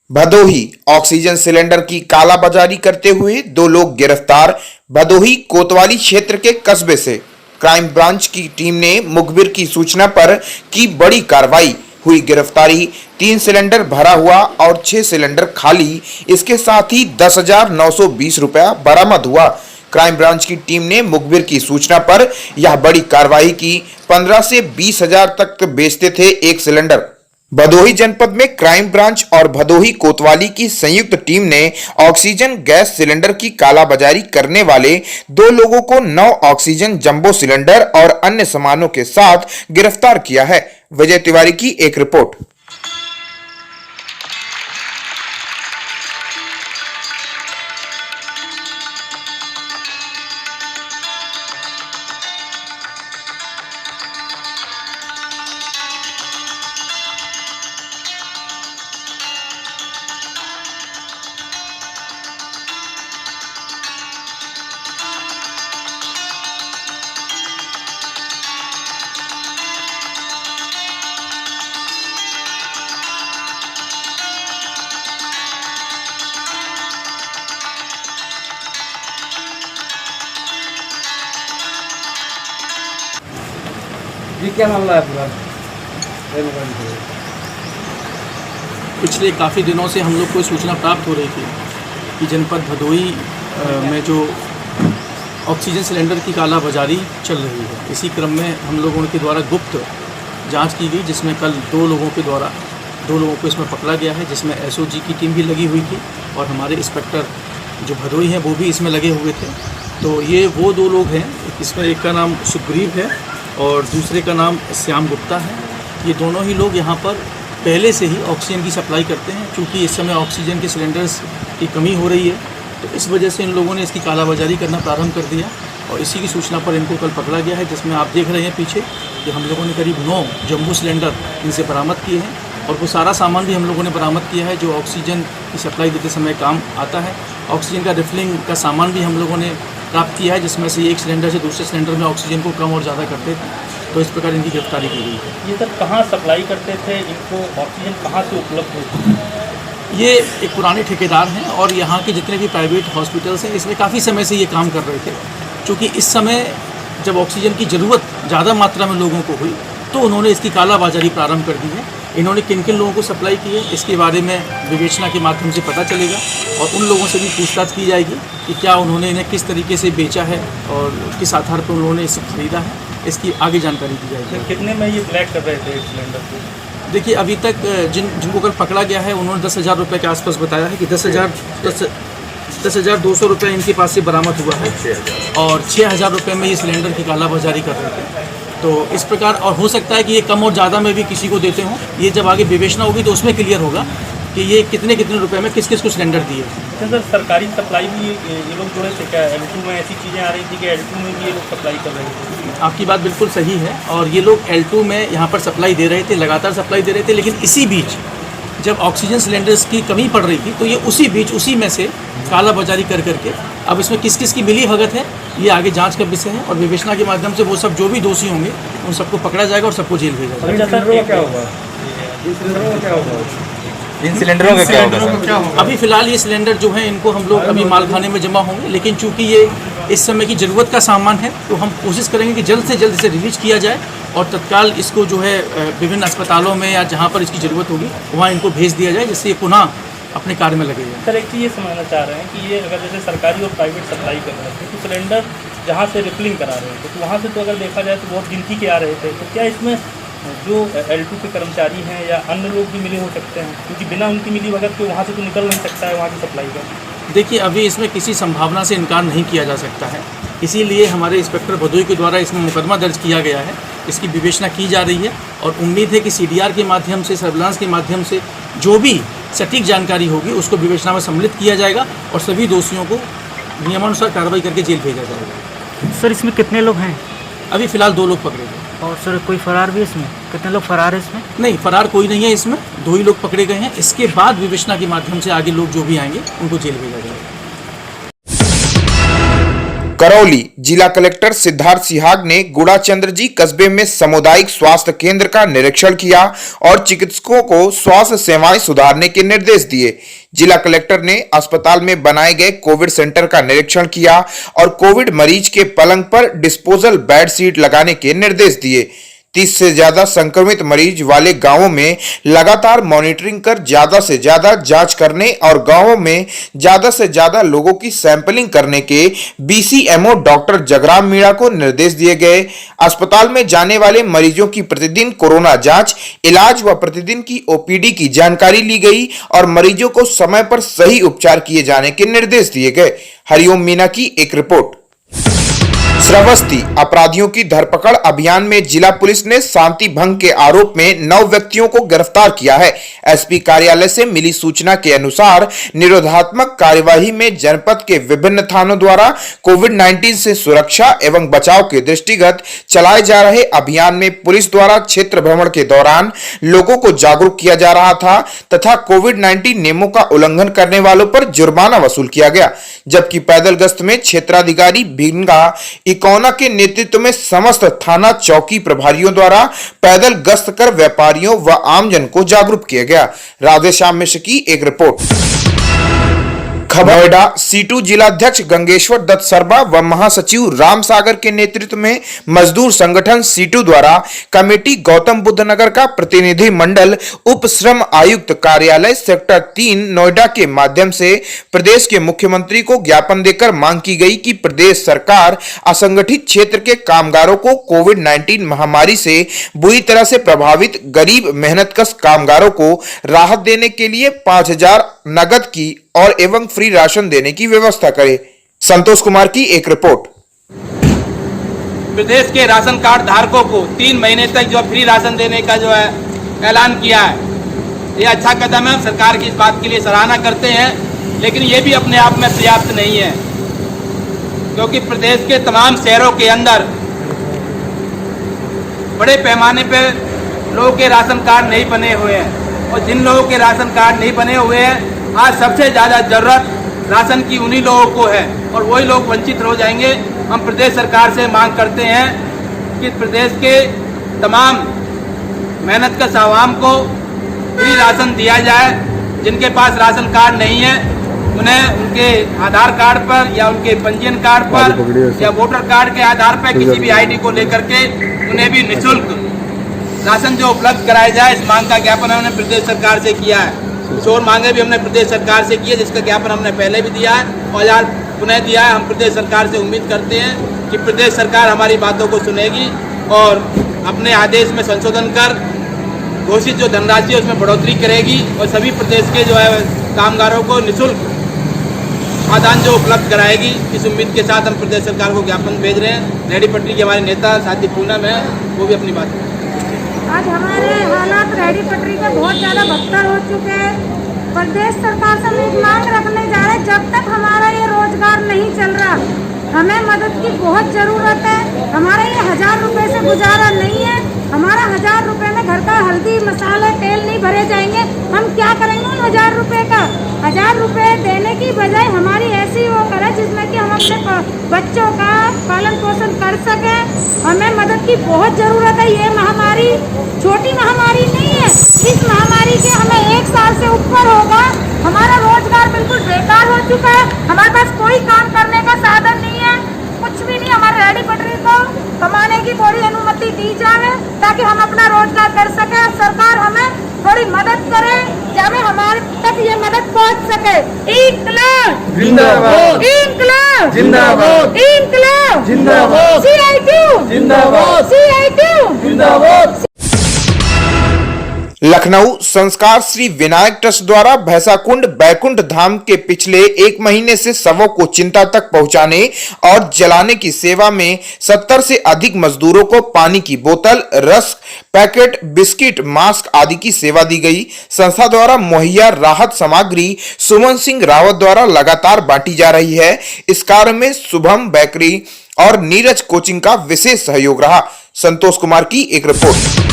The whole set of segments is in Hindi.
भदोही ऑक्सीजन सिलेंडर की कालाबाजारी करते हुए दो लोग गिरफ्तार। भदोही कोतवाली क्षेत्र के कस्बे से क्राइम ब्रांच की टीम ने मुखबिर की सूचना पर की बड़ी कार्रवाई। हुई गिरफ्तारी। 3 सिलेंडर भरा हुआ और 6 सिलेंडर खाली। इसके साथ ही 10,920 रुपया बरामद हुआ। क्राइम ब्रांच की टीम ने मुखबिर की सूचना पर यह बड़ी कार्रवाई की। 15 से 20,000 तक बेचते थे एक सिलेंडर। भदोही जनपद में क्राइम ब्रांच और भदोही कोतवाली की संयुक्त टीम ने ऑक्सीजन गैस सिलेंडर की कालाबाजारी करने वाले 2 लोगों को 9 ऑक्सीजन जंबो सिलेंडर और अन्य सामानों के साथ गिरफ्तार किया है। विजय तिवारी की एक रिपोर्ट। ये क्या मामला है पूरा? पिछले काफ़ी दिनों से हम लोग को सूचना प्राप्त हो रही थी कि जनपद भदोही में जो ऑक्सीजन सिलेंडर की कालाबाजारी चल रही है, इसी क्रम में हम लोगों के द्वारा गुप्त जांच की गई, जिसमें कल दो लोगों को इसमें पकड़ा गया है, जिसमें एसओजी की टीम भी लगी हुई थी और हमारे इंस्पेक्टर जो भदोही हैं वो भी इसमें लगे हुए थे। तो ये वो 2 लोग हैं, इसमें एक का नाम सुग्रीव है और दूसरे का नाम श्याम गुप्ता है। ये दोनों ही लोग यहाँ पर पहले से ही ऑक्सीजन की सप्लाई करते हैं। चूँकि इस समय ऑक्सीजन के सिलेंडर्स की कमी हो रही है, तो इस वजह से इन लोगों ने इसकी कालाबाजारी करना प्रारंभ कर दिया और इसी की सूचना पर इनको कल पकड़ा गया है, जिसमें आप देख रहे हैं पीछे कि हम लोगों ने करीब 9 जम्बो सिलेंडर इनसे बरामद किए हैं और वो सारा सामान भी हम लोगों ने बरामद किया है जो ऑक्सीजन की सप्लाई देते समय काम आता है। ऑक्सीजन का रिफिलिंग का सामान भी हम लोगों ने प्राप्त किया है, जिसमें से एक सिलेंडर से दूसरे सिलेंडर में ऑक्सीजन को कम और ज़्यादा करते थे। तो इस प्रकार इनकी गिरफ्तारी की गई है। ये सर कहाँ सप्लाई करते थे, इनको ऑक्सीजन कहाँ से उपलब्ध होती है? ये एक पुराने ठेकेदार हैं और यहाँ के जितने भी प्राइवेट हॉस्पिटल्स हैं इसमें काफ़ी समय से ये काम कर रहे थे। क्योंकि इस समय जब ऑक्सीजन की ज़रूरत ज़्यादा मात्रा में लोगों को हुई तो उन्होंने इसकी कालाबाजारी प्रारंभ कर दी है। इन्होंने किन किन लोगों को सप्लाई की है इसके बारे में विवेचना के माध्यम से पता चलेगा और उन लोगों से भी पूछताछ की जाएगी कि क्या उन्होंने इन्हें किस तरीके से बेचा है और किस आधार पर उन्होंने इसे खरीदा है, इसकी आगे जानकारी दी जाएगी। कितने में ये ब्लैक कर रहे थे इस सिलेंडर को? देखिए, अभी तक जिनको कल पकड़ा गया है उन्होंने 10,000 रुपये के आसपास बताया है कि 10,200 रुपये इनके पास से बरामद हुआ है और 6,000 रुपये में ये सिलेंडर की कालाबाजारी कर रहे थे। तो इस प्रकार, और हो सकता है कि ये कम और ज़्यादा में भी किसी को देते हों। ये जब आगे विवेचना होगी तो उसमें क्लियर होगा कि ये कितने रुपए में किस किस को सिलेंडर दिए। सर सरकारी सप्लाई भी ये लोग जुड़े थे क्या? L2 में ऐसी चीज़ें आ रही थी कि L2 में भी ये लोग सप्लाई कर रहे थे? आपकी बात बिल्कुल सही है और ये लोग L2 में यहाँ पर सप्लाई दे रहे थे, लगातार सप्लाई दे रहे थे। लेकिन इसी बीच जब ऑक्सीजन सिलेंडर्स की कमी पड़ रही थी तो ये उसी में से कालाबाजारी कर करके अब इसमें किस किस की मिली भगत है ये आगे जांच का विषय है और विवेचना के माध्यम से वो सब जो भी दोषी होंगे उन सबको पकड़ा जाएगा और सबको जेल भेजा जाएगा। इन सिलेंडरों का क्या होगा? अभी फिलहाल ये सिलेंडर जो है इनको हम लोग अभी मालखाने में जमा होंगे, लेकिन चूंकि ये इस समय की ज़रूरत का सामान है तो हम कोशिश करेंगे कि जल्द से जल्द इसे रिलीज किया जाए और तत्काल इसको जो है विभिन्न अस्पतालों में या जहाँ पर इसकी ज़रूरत होगी वहाँ इनको भेज दिया जाए, जिससे ये पुनः अपने कार्य में लगेगा। सर एक चीज़ ये समझना चाह रहे हैं कि ये अगर जैसे सरकारी और प्राइवेट सप्लाई कर रहे थे तो सिलेंडर जहाँ से रिफिलिंग करा रहे थे तो वहाँ से तो अगर देखा जाए तो बहुत गिनती के आ रहे थे, तो क्या इसमें जो L2 के कर्मचारी हैं या अन्य लोग भी मिले हो सकते हैं? क्योंकि बिना उनकी मिली भगत के वहाँ से तो निकल नहीं सकता है वहाँ की सप्लाई का। देखिए, अभी इसमें किसी संभावना से इनकार नहीं किया जा सकता है, इसीलिए हमारे इंस्पेक्टर भदोही के द्वारा इसमें मुकदमा दर्ज किया गया है। इसकी विवेचना की जा रही है और उम्मीद है कि CDR के माध्यम से, सर्विलांस के माध्यम से जो भी सटीक जानकारी होगी उसको विवेचना में सम्मिलित किया जाएगा और सभी दोषियों को नियमानुसार कार्रवाई करके जेल भेजा जाएगा। सर इसमें कितने लोग हैं? अभी फिलहाल 2 लोग पकड़े गए। और सर कोई फरार भी इसमें? कितने लोग फरार है इसमें? नहीं, फरार कोई नहीं है इसमें, 2 ही लोग पकड़े गए हैं। इसके बाद विवेचना के माध्यम से आगे लोग जो भी आएंगे उनको जेल भेजा जाएगा। करौली जिला कलेक्टर सिद्धार्थ सिहाग ने गुड़ाचंद्र जी कस्बे में सामुदायिक स्वास्थ्य केंद्र का निरीक्षण किया और चिकित्सकों को स्वास्थ्य सेवाएं सुधारने के निर्देश दिए। जिला कलेक्टर ने अस्पताल में बनाए गए कोविड सेंटर का निरीक्षण किया और कोविड मरीज के पलंग पर डिस्पोजल बेड शीट लगाने के निर्देश दिए। 30 से ज्यादा संक्रमित मरीज वाले गांवों में लगातार मॉनिटरिंग कर ज्यादा से ज्यादा जांच करने और गांवों में ज्यादा से ज्यादा लोगों की सैंपलिंग करने के बीसीएमओ डॉक्टर जगराम मीणा को निर्देश दिए गए। अस्पताल में जाने वाले मरीजों की प्रतिदिन कोरोना जांच, इलाज व प्रतिदिन की ओपीडी की जानकारी ली गई और मरीजों को समय पर सही उपचार किए जाने के निर्देश दिए गए। हरिओम मीना की एक रिपोर्ट। श्रावस्ती अपराधियों की धरपकड़ अभियान में जिला पुलिस ने शांति भंग के आरोप में 9 व्यक्तियों को गिरफ्तार किया है। एसपी कार्यालय से मिली सूचना के अनुसार निरोधात्मक कार्यवाही में जनपद के विभिन्न थानों द्वारा कोविड-19 से सुरक्षा एवं बचाव के दृष्टिगत चलाए जा रहे अभियान में पुलिस द्वारा क्षेत्र भ्रमण के दौरान लोगों को जागरूक किया जा रहा था तथा कोविड-19 नियमों का उल्लंघन करने वालों पर जुर्माना वसूल किया गया, जबकि पैदल गश्त में क्षेत्राधिकारी भिंगा इकोना के नेतृत्व में समस्त थाना चौकी प्रभारियों द्वारा पैदल गश्त कर व्यापारियों व आमजन को जागरूक किया गया। राधेश्याम मिश्र की एक रिपोर्ट। नोएडा सीटू जिलाध्यक्ष गंगेश्वर दत्त सर्मा व महासचिव राम सागर के नेतृत्व में मजदूर संगठन सीटू द्वारा कमेटी गौतम बुद्ध नगर का प्रतिनिधि मंडल उप श्रम आयुक्त कार्यालय सेक्टर 3 नोएडा के माध्यम से प्रदेश के मुख्यमंत्री को ज्ञापन देकर मांग की गई कि प्रदेश सरकार असंगठित क्षेत्र के कामगारों को कोविड-19 महामारी से बुरी तरह से प्रभावित गरीब मेहनतकश कामगारों को राहत देने के लिए 5,000 नगद की और एवं फ्री राशन देने की व्यवस्था करे। संतोष कुमार की एक रिपोर्ट। प्रदेश के राशन कार्ड धारकों को 3 महीने तक जो फ्री राशन देने का जो है ऐलान किया है, ये अच्छा कदम है। सरकार की इस बात के लिए सराहना करते हैं, लेकिन ये भी अपने आप में पर्याप्त नहीं है, क्योंकि प्रदेश के तमाम शहरों के अंदर बड़े पैमाने पर लोगों के राशन कार्ड नहीं बने हुए हैं और जिन लोगों के राशन कार्ड नहीं बने हुए हैं आज सबसे ज़्यादा ज़रूरत राशन की उन्हीं लोगों को है और वही लोग वंचित हो जाएंगे। हम प्रदेश सरकार से मांग करते हैं कि प्रदेश के तमाम मेहनतकश आवाम को फ्री राशन दिया जाए। जिनके पास राशन कार्ड नहीं है उन्हें उनके आधार कार्ड पर या उनके पंजीयन कार्ड पर या वोटर कार्ड के आधार पर किसी भी आईडी को लेकर के उन्हें भी निःशुल्क राशन जो उपलब्ध कराया जाए, इस मांग का ज्ञापन हमने प्रदेश सरकार से किया है। और मांगे भी हमने प्रदेश सरकार से की है, जिसका ज्ञापन हमने पहले भी दिया है और आज पुनः दिया है। हम प्रदेश सरकार से उम्मीद करते हैं कि प्रदेश सरकार हमारी बातों को सुनेगी और अपने आदेश में संशोधन कर घोषित जो धनराशि है उसमें बढ़ोतरी करेगी और सभी प्रदेश के जो है कामगारों को निःशुल्क खाद्यान्न जो उपलब्ध कराएगी। इस उम्मीद के साथ हम प्रदेश सरकार को ज्ञापन भेज रहे हैं। रेहड़ी पटरी के हमारे नेता साथी पूनम है, वो भी अपनी बात। आज हमारे हालात रेहड़ी पटरी के बहुत ज़्यादा बदतर हो चुके हैं। प्रदेश सरकार से हम एक मांग रखने जा रहे हैं, जब तक हमारा ये रोजगार नहीं चल रहा हमें मदद की बहुत ज़रूरत है। हमारा ये 1,000 रुपये से गुजारा नहीं है। हमारा 1,000 रुपये में घर का हल्दी मसाले तेल नहीं भरे जाएंगे। हम क्या करेंगे उन 1,000 रुपये का? 1,000 रुपये देने की बजाय हमारी ऐसी वो करें जिसमें कि हम अपने बच्चों का पालन पोषण कर सकें। हमें मदद की बहुत ज़रूरत है। ये महामारी छोटी महामारी नहीं है। इस महामारी के हमें 1 साल से ऊपर होगा। हमारा रोजगार बिल्कुल बेकार हो चुका है। हमारे पास कोई काम करने का साधन नहीं है, कुछ भी नहीं। हमारे रेहड़ी पटरी को कमाने की थोड़ी अनुमति दी जाए ताकि हम अपना रोजगार कर सके। सरकार हमें थोड़ी मदद करे, जब हमारे तक ये मदद पहुंच सके। इंकलाब जिंदाबाद, इंकलाब जिंदाबाद, इंकलाब जिंदाबाद, CITU जिंदाबाद, CITU जिंदाबाद। लखनऊ संस्कार श्री विनायक ट्रस्ट द्वारा भैंसाकुंड बैकुंठ धाम के पिछले 1 महीने से शवों को चिंता तक पहुंचाने और जलाने की सेवा में 70 से अधिक मजदूरों को पानी की बोतल, रस्क, पैकेट, बिस्किट, मास्क आदि की सेवा दी गई। संस्था द्वारा मुहैया राहत सामग्री सुमन सिंह रावत द्वारा लगातार बांटी जा रही है। इस कार्य में शुभम बेकरी और नीरज कोचिंग का विशेष सहयोग रहा। संतोष कुमार की एक रिपोर्ट।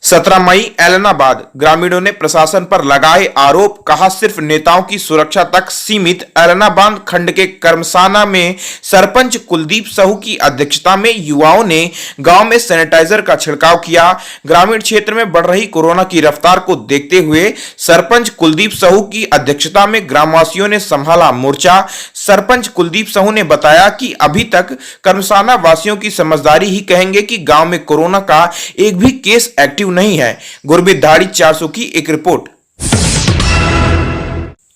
17 मई ऐलनाबाद ग्रामीणों ने प्रशासन पर लगाए आरोप, कहा सिर्फ नेताओं की सुरक्षा तक सीमित। ऐलनाबाद खंड के कर्मसाना में सरपंच कुलदीप साहू की अध्यक्षता में युवाओं ने गांव में सैनिटाइजर का छिड़काव किया। ग्रामीण क्षेत्र में बढ़ रही कोरोना की रफ्तार को देखते हुए सरपंच कुलदीप साहू की अध्यक्षता में ग्रामवासियों ने संभाला मोर्चा। सरपंच कुलदीप साहू ने बताया कि अभी तक कर्मसाना वासियों की समझदारी ही कहेंगे कि गांव में कोरोना का एक भी केस एक्टिव नहीं है। गुरबीत धाड़ी 400 की एक रिपोर्ट।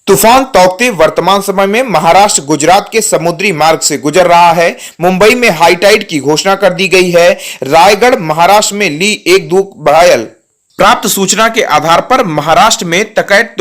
तूफान तौकते वर्तमान समय में महाराष्ट्र गुजरात के समुद्री मार्ग से गुजर रहा है। मुंबई में हाई टाइड की घोषणा कर दी गई है। रायगढ़ महाराष्ट्र में ली 1-2 घायल। प्राप्त सूचना के आधार पर महाराष्ट्र में तकैत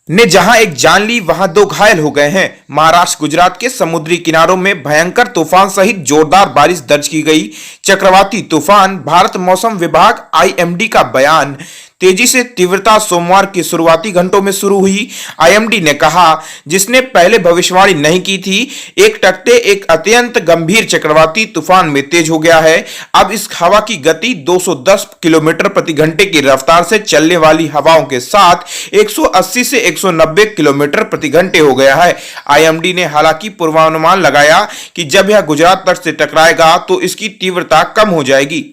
ने जहां एक जान ली, वहां 2 घायल हो गए हैं। महाराष्ट्र गुजरात के समुद्री किनारों में भयंकर तूफान सहित जोरदार बारिश दर्ज की गई। चक्रवाती तूफान, भारत मौसम विभाग IMD का बयान। तेजी से तीव्रता सोमवार के शुरुआती घंटों में शुरू हुई। IMD ने कहा, जिसने पहले भविष्यवाणी नहीं की थी, एक टकते एक अत्यंत गंभीर चक्रवाती तूफान में तेज हो गया है। अब इस हवा की गति 210 किलोमीटर प्रति घंटे की रफ्तार से चलने वाली हवाओं के साथ 180 से 190 किलोमीटर प्रति घंटे हो गया है। IMD ने हालांकि पूर्वानुमान लगाया कि जब यह गुजरात तट से टकराएगा तो इसकी तीव्रता कम हो जाएगी।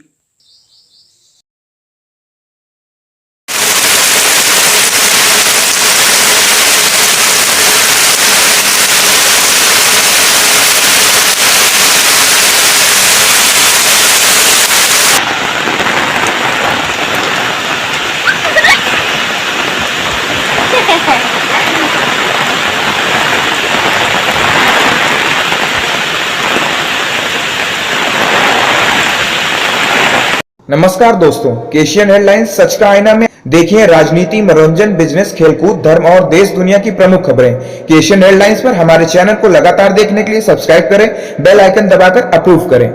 नमस्कार दोस्तों, केशियन हेडलाइंस सच का आईना में देखिए राजनीति, मनोरंजन, बिजनेस, खेलकूद, धर्म और देश दुनिया की प्रमुख खबरें। केशियन हेडलाइंस पर हमारे चैनल को लगातार देखने के लिए सब्सक्राइब करें, बेल आइकन दबाकर अप्रूव करें।